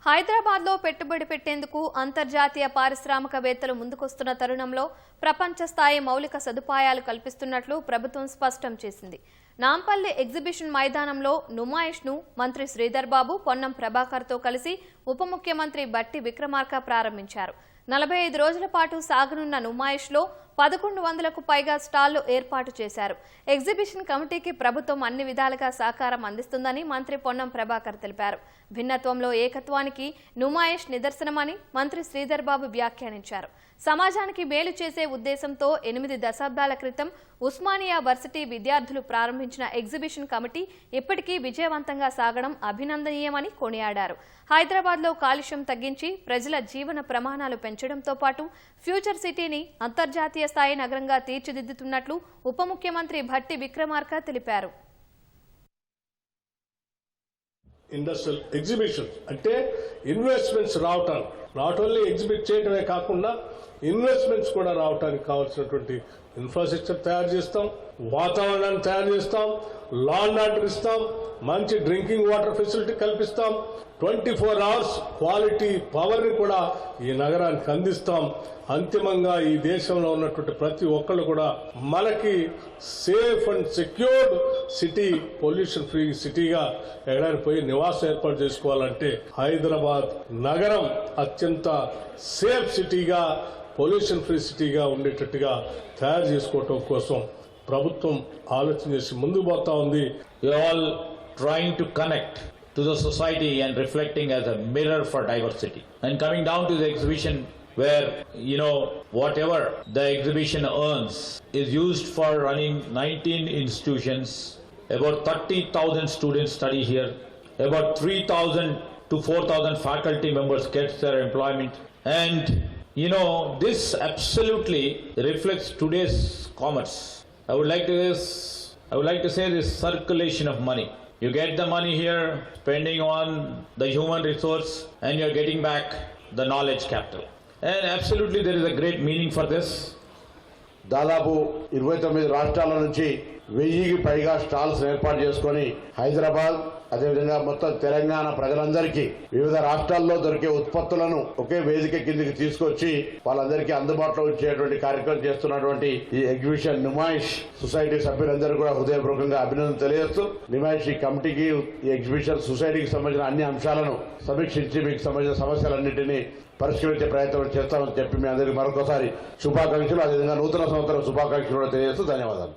హైదరాబాద్లో పెట్టుబడి పెట్టేందుకు అంతర్జాతీయ పారిశ్రామికవేత్తలు ముందుకొస్తున్న తరుణంలో ప్రపంచ స్థాయి మౌలిక సదుపాయాలు కల్పిస్తున్నట్లు ప్రభుత్వం స్పష్టం చేసింది. నాంపల్లి ఎగ్జిబిషన్ మైదానంలో నుమాయిష్ను మంత్రి శ్రీధర్ బాబు, పొన్నం ప్రభాకర్తో కలిసి ఉప ముఖ్యమంత్రి బట్టి విక్రమార్క ప్రారంభించారు. 45 రోజుల పాటు సాగనున్న నుమాయిష్లో 1100కు పైగా స్టాళ్లు ఏర్పాటు చేశారు. ఎగ్జిబిషన్ కమిటీకి ప్రభుత్వం అన్ని విధాలుగా సహకారం అందిస్తుందని మంత్రి పొన్నం ప్రభాకర్ తెలిపారు. భిన్నత్వంలో ఏకత్వానికి నుమాయిష్ నిదర్శనమని మంత్రి శ్రీధర్ బాబు వ్యాఖ్యానించారు. సమాజానికి మేలు చేసే ఉద్దేశంతో 8 దశాబ్దాల క్రితం ఉస్మానియా వర్సిటీ విద్యార్థులు ప్రారంభించిన ఎగ్జిబిషన్ కమిటీ ఇప్పటికీ విజయవంతంగా సాగడం అభినందనీయమని కొనియాడారు. హైదరాబాద్లో కాలుష్యం తగ్గించి ప్రజల జీవన ప్రమాణాలు పెంచడంతో పాటు ఫ్యూచర్ సిటీని అంతర్జాతీయ స్థాయి నగరంగా తీర్చిదిద్దుతున్నట్లు ఉప ముఖ్యమంత్రి భట్టి విక్రమార్క తెలిపారు. ఇండస్ట్రియల్ ఎగ్జిబిషన్ అంటే ఇన్వెస్ట్మెంట్స్ రావటానికి, నాట్ ఓన్లీ ఎగ్జిబిట్ చేయడమే కాకుండా ఇన్వెస్ట్మెంట్స్ కూడా రావడానికి కావాల్సినటువంటి ఇన్ఫ్రాస్ట్రక్చర్ తయారు చేస్తాం, వాతావరణాన్ని తయారు చేస్తాం, లా అండ్ ఆర్డర్ ఇస్తాం, మంచి డ్రింకింగ్ వాటర్ ఫెసిలిటీ కల్పిస్తాం, 24 hours క్వాలిటీ పవర్ని కూడా ఈ నగరానికి అందిస్తాం. అంతిమంగా ఈ దేశంలో ఉన్నటువంటి ప్రతి ఒక్కళ్ళు కూడా మనకి safe and secured city, pollution free సిటీగా ఎక్కడానికి పోయి నివాసం ఏర్పాటు చేసుకోవాలంటే హైదరాబాద్ నగరం అత్యంత సేఫ్ సిటీగా, పొల్యూషన్ ఫ్రీ సిటీగా ఉండేటట్టుగా తయారు చేసుకోవటం కోసం ప్రభుత్వం ఆలోచన చేసి ముందుకు పోతా ఉంది. All trying to connect to the society and reflecting as a mirror for diversity. And coming down to the exhibition where, whatever the exhibition earns is used for running 19 institutions, about 30,000 students study here, about 3,000 to 4,000 faculty members get their employment. And, this absolutely reflects today's commerce. I would like to say this circulation of money. You get the money here, spending on the human resource, and you're getting back the knowledge capital. And absolutely there is a great meaning for this. దాదాపు 29 రాష్ట్రాల నుంచి 1000కి పైగా stalls ఏర్పాటు చేసుకొని హైదరాబాద్, అదేవిధంగా మొత్తం తెలంగాణ ప్రజలందరికీ వివిధ రాష్ట్రాల్లో దొరికే ఉత్పత్తులను ఒకే వేదిక కిందికి తీసుకొచ్చి వాళ్ళందరికీ అందుబాటులో ఉంచేటువంటి కార్యక్రమం చేస్తున్నటువంటి ఈ ఎగ్జిబిషన్ నుమాయిష్ సొసైటీ సభ్యులందరూ కూడా హృదయపూర్వకంగా అభినందన తెలియజేస్తూ, నుమాయిష్ ఈ కమిటీకి, ఈ ఎగ్జిబిషన్ సొసైటీకి సంబంధించిన అన్ని అంశాలను సమీక్షించి మీకు సంబంధించిన సమస్యలన్నింటినీ పరిష్కరించే ప్రయత్నం చేస్తామని చెప్పి మీ అందరికీ మరొకసారి శుభాకాంక్షలు, అదేవిధంగా నూతన సంవత్సరం శుభాకాంక్షలు కూడా తెలియజేస్తూ ధన్యవాదాలు.